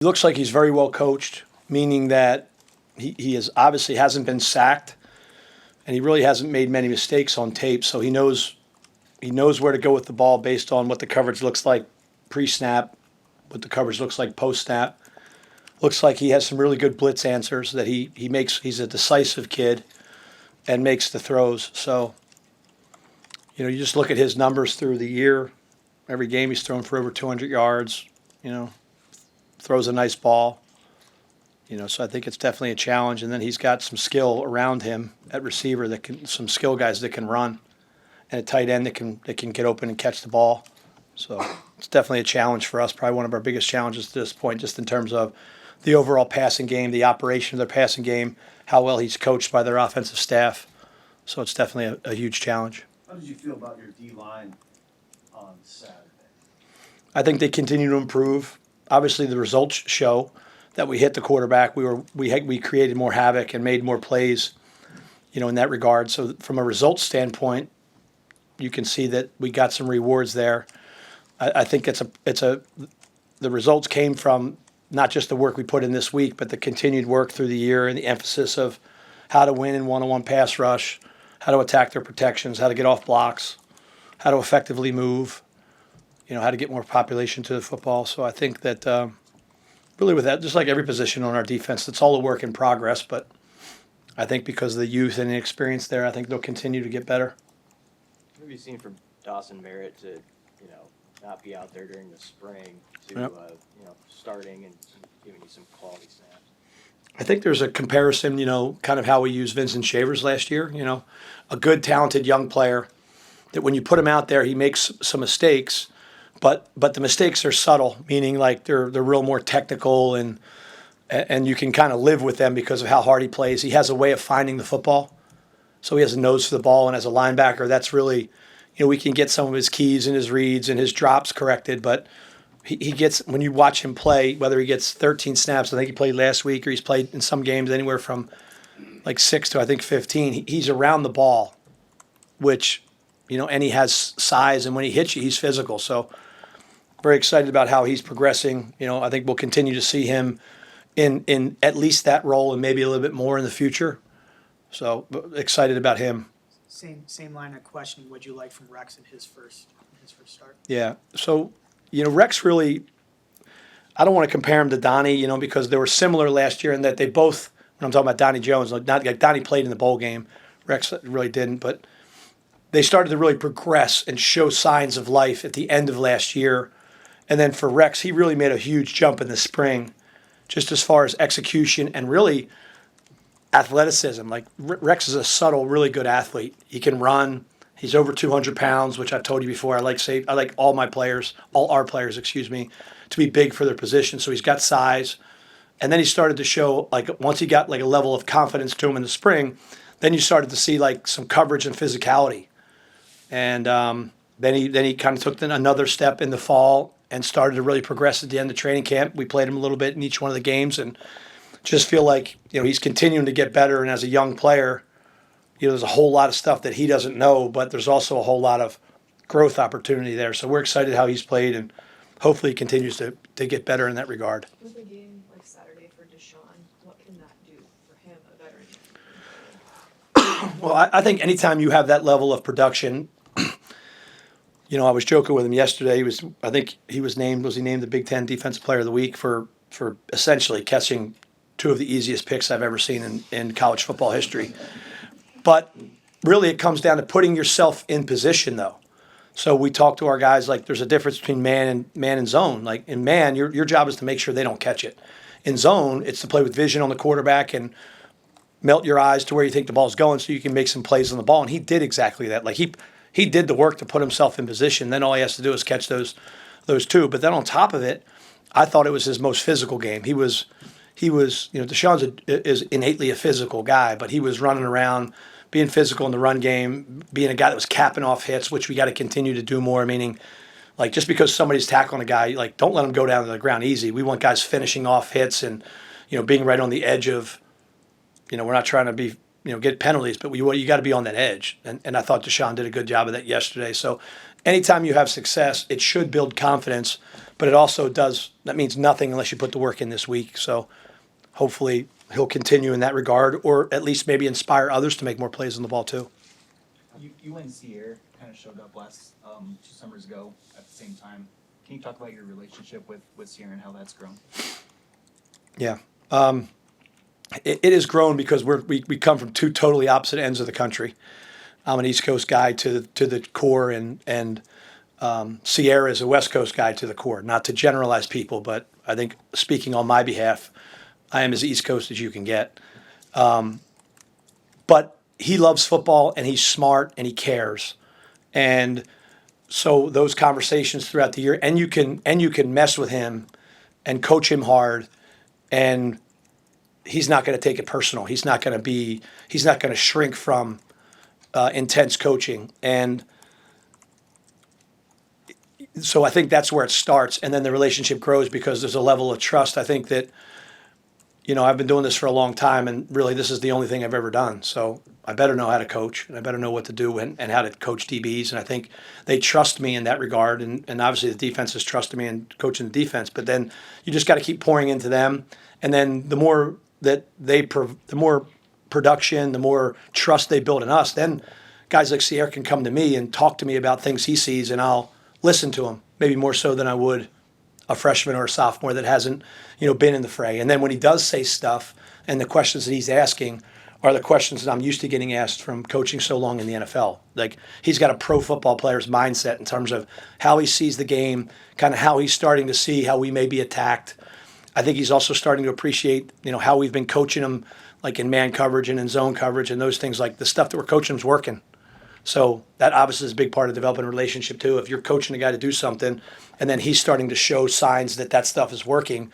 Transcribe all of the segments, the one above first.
He looks like he's very well coached, meaning that he is obviously hasn't been sacked, and he really hasn't made many mistakes on tape. So he knows where to go with the ball based on what the coverage looks like pre-snap, what the coverage looks like post-snap. Looks like he has some really good blitz answers that he makes. He's a decisive kid and makes the throws. So, you just look at his numbers through the year. Every game he's thrown for over 200 yards, throws a nice ball. So I think it's definitely a challenge. And then he's got some skill around him at receiver some skill guys that can run, and a tight end that can get open and catch the ball. So it's definitely a challenge for us, probably one of our biggest challenges to this point, just in terms of the overall passing game, the operation of their passing game, how well he's coached by their offensive staff. So it's definitely a huge challenge. How did you feel about your D-line on Saturday? I think they continue to improve. Obviously, the results show that we hit the quarterback. We created more havoc and made more plays, in that regard. So from a results standpoint, you can see that we got some rewards there. I think the results came from not just the work we put in this week, but the continued work through the year and the emphasis of how to win in one-on-one pass rush, how to attack their protections, how to get off blocks, how to effectively move, how to get more population to the football. So I think that really with that, just like every position on our defense, it's all a work in progress. But I think because of the youth and the experience there, I think they'll continue to get better. What have you seen from Dawson Merritt to, not be out there during the spring to, Yep. Starting and giving you some quality snaps? I think there's a comparison, kind of how we used Vincent Shavers last year. A good, talented young player that when you put him out there, he makes some mistakes, but the mistakes are subtle, meaning like they're real more technical and you can kind of live with them because of how hard he plays. He has a way of finding the football, so he has a nose for the ball, and as a linebacker, that's really, we can get some of his keys and his reads and his drops corrected, but he gets, when you watch him play, whether he gets 13 snaps, I think he played last week, or he's played in some games anywhere from like 6 to I think 15, he's around the ball, which, and he has size, and when he hits you, he's physical. So very excited about how he's progressing. I think we'll continue to see him in at least that role and maybe a little bit more in the future. So excited about him. Same line of questioning. What'd you like from Rex in his first start? Yeah. So, Rex really, I don't want to compare him to Donnie, because they were similar last year in that they both, when I'm talking about Donnie Jones, not like Donnie played in the bowl game, Rex really didn't, but they started to really progress and show signs of life at the end of last year. And then for Rex, he really made a huge jump in the spring, just as far as execution and really athleticism. Like Rex is a subtle, really good athlete. He can run. He's over 200 pounds, which I've told you before. I like all our players, to be big for their position. So he's got size. And then he started to show, like, once he got like a level of confidence to him in the spring, then you started to see like some coverage and physicality. And then he kind of took another step in the fall and started to really progress at the end of training camp. We played him a little bit in each one of the games and just feel like, he's continuing to get better. And as a young player, there's a whole lot of stuff that he doesn't know, but there's also a whole lot of growth opportunity there. So we're excited how he's played, and hopefully he continues to get better in that regard. With a game like Saturday for Deshawn, what can that do for him, a veteran? Well, I think anytime you have that level of production, I was joking with him yesterday. Was he named the Big Ten Defensive Player of the Week for essentially catching two of the easiest picks I've ever seen in college football history. But really, it comes down to putting yourself in position, though. So we talk to our guys like there's a difference between man and zone. Like in man, your job is to make sure they don't catch it. In zone, it's to play with vision on the quarterback and melt your eyes to where you think the ball's going, so you can make some plays on the ball. And he did exactly that. Like he did the work to put himself in position. Then all he has to do is catch those two. But then on top of it, I thought it was his most physical game. He was. Deshawn is innately a physical guy, but he was running around, being physical in the run game, being a guy that was capping off hits, which we got to continue to do more. Meaning, like, just because somebody's tackling a guy, like, don't let him go down to the ground easy. We want guys finishing off hits and, being right on the edge of, we're not trying to be, get penalties, but you got to be on that edge. And I thought Deshawn did a good job of that yesterday. So anytime you have success, it should build confidence, but it also does, that means nothing unless you put the work in this week. So hopefully he'll continue in that regard, or at least maybe inspire others to make more plays on the ball too. You and Sierra kind of showed up last 2 summers ago at the same time. Can you talk about your relationship with Sierra and how that's grown? Yeah. It has grown because we come from two totally opposite ends of the country. I'm an East Coast guy to the core, and Sierra is a West Coast guy to the core. Not to generalize people, but I think speaking on my behalf, I am as East Coast as you can get. But he loves football, and he's smart, and he cares. And so those conversations throughout the year, and you can mess with him and coach him hard, and he's not going to take it personal. He's not going to shrink from intense coaching. And so I think that's where it starts, and then the relationship grows because there's a level of trust. I think that, I've been doing this for a long time, and really this is the only thing I've ever done. So I better know how to coach, and I better know what to do and how to coach DBs. And I think they trust me in that regard. And obviously the defense has trusted me in coaching the defense. But then you just got to keep pouring into them. And then the more that the more production, the more trust they build in us, then guys like Sierra can come to me and talk to me about things he sees, and I'll listen to him, maybe more so than I would a freshman or a sophomore that hasn't, been in the fray. And then when he does say stuff, and the questions that he's asking are the questions that I'm used to getting asked from coaching so long in the NFL. Like, he's got a pro football player's mindset in terms of how he sees the game, kind of how he's starting to see how we may be attacked. I think he's also starting to appreciate, how we've been coaching him, like in man coverage and in zone coverage and those things. Like, the stuff that we're coaching him is working. So that obviously is a big part of developing a relationship too. If you're coaching a guy to do something and then he's starting to show signs that that stuff is working,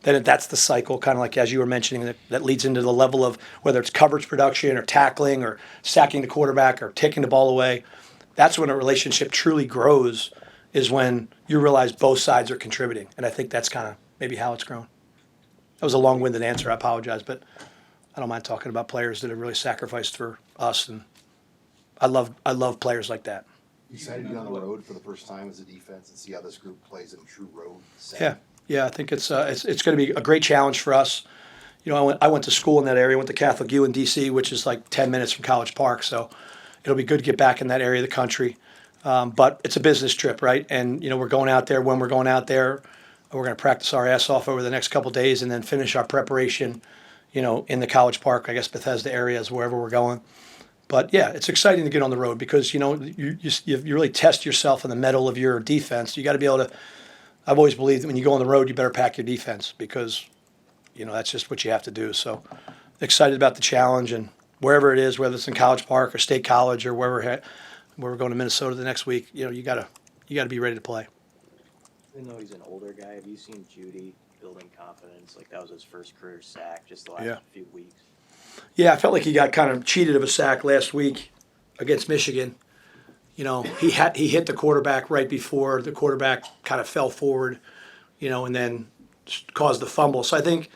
then that's the cycle, kind of like as you were mentioning, that leads into the level of whether it's coverage production or tackling or sacking the quarterback or taking the ball away. That's when a relationship truly grows, is when you realize both sides are contributing. And I think that's kind of maybe how it's grown. That was a long-winded answer. I apologize, but I don't mind talking about players that have really sacrificed for us, and I love players like that. You excited to be on the road for the first time as a defense and see how this group plays in true road setting? Yeah. I think it's going to be a great challenge for us. I went to school in that area. I went to Catholic U in D.C., which is like 10 minutes from College Park. So it'll be good to get back in that area of the country. But it's a business trip, right? And we're going out there. When we're going out there, we're going to practice our ass off over the next couple of days, and then finish our preparation, in the College Park, I guess Bethesda areas, wherever we're going. But yeah, it's exciting to get on the road because you really test yourself in the mettle of your defense. You got to be able to. I've always believed that when you go on the road, you better pack your defense because that's just what you have to do. So excited about the challenge, and wherever it is, whether it's in College Park or State College or where we're going to Minnesota the next week, you got to be ready to play. Even though he's an older guy, have you seen Judy building confidence? Like, that was his first career sack just the last few weeks. Yeah, I felt like he got kind of cheated of a sack last week against Michigan. He hit the quarterback right before the quarterback kind of fell forward, and then caused the fumble. So I think,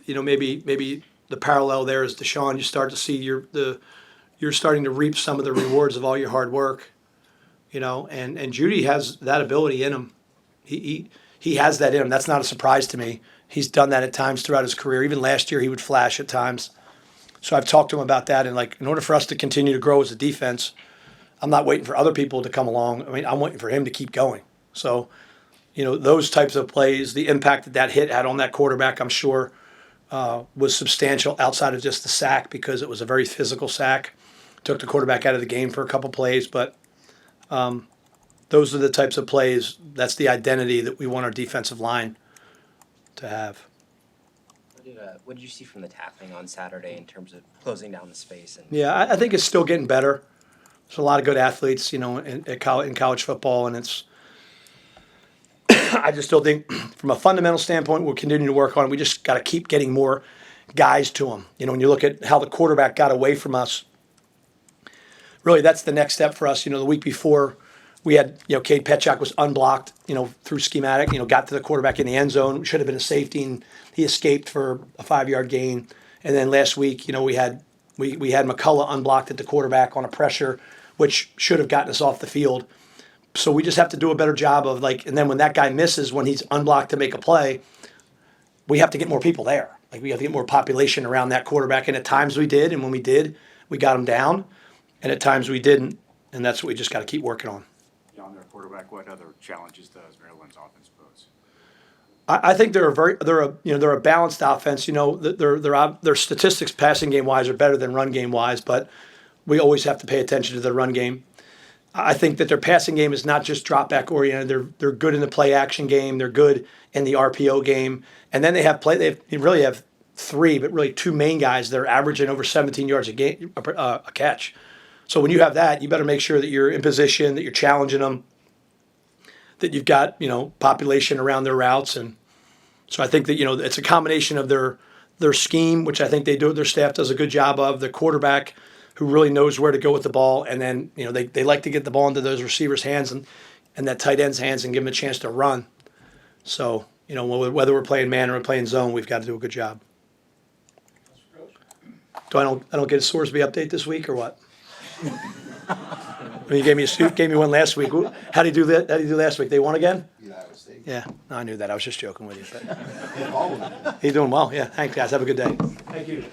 maybe the parallel there is Deshawn. You start to see you're starting to reap some of the rewards of all your hard work, and Judy has that ability in him. He has that in him. That's not a surprise to me. He's done that at times throughout his career. Even last year, he would flash at times. So I've talked to him about that, and in order for us to continue to grow as a defense, I'm not waiting for other people to come along. I mean, I'm waiting for him to keep going. So, those types of plays, the impact that hit had on that quarterback, I'm sure, was substantial outside of just the sack, because it was a very physical sack. Took the quarterback out of the game for a couple plays, but those are the types of plays. That's the identity that we want our defensive line to have. What did you see from the tackling on Saturday in terms of closing down the space? Yeah, I think it's still getting better. There's a lot of good athletes, in college football, and it's. I just still think, from a fundamental standpoint, we'll continue to work on it. We just got to keep getting more guys to them. When you look at how the quarterback got away from us, really that's the next step for us. The week before, we had, Cade Petchak was unblocked, through schematic, got to the quarterback in the end zone. Should have been a safety, and he escaped for a 5-yard gain. And then last week, we had McCullough unblocked at the quarterback on a pressure, which should have gotten us off the field. So we just have to do a better job of like, and then when that guy misses, when he's unblocked to make a play, we have to get more people there. Like we have to get more population around that quarterback. And at times we did, and when we did, we got him down. And at times we didn't, and that's what we just got to keep working on. Beyond their quarterback, what other challenges does Maryland's offense pose? I think they're a balanced offense. You know, their statistics passing game wise are better than run game wise, but we always have to pay attention to their run game. I think that their passing game is not just drop back oriented. They're good in the play action game. They're good in the RPO game, and then they really have three, but really two main guys that are averaging over 17 yards a catch. So when you have that, you better make sure that you're in position, that you're challenging them, that you've got population around their routes, and so I think that it's a combination of their scheme, which I think their staff does a good job of, the quarterback who really knows where to go with the ball, and then they like to get the ball into those receivers' hands and that tight end's hands and give them a chance to run. So whether we're playing man or we're playing zone, we've got to do a good job. I don't get a Sorsby update this week or what? You gave me one last week. How did you do that? How did you do last week? They won again? United States. Yeah, no, I knew that. I was just joking with you. But Yeah, all of them. he's doing well. Yeah, thanks, guys. Have a good day. Thank you.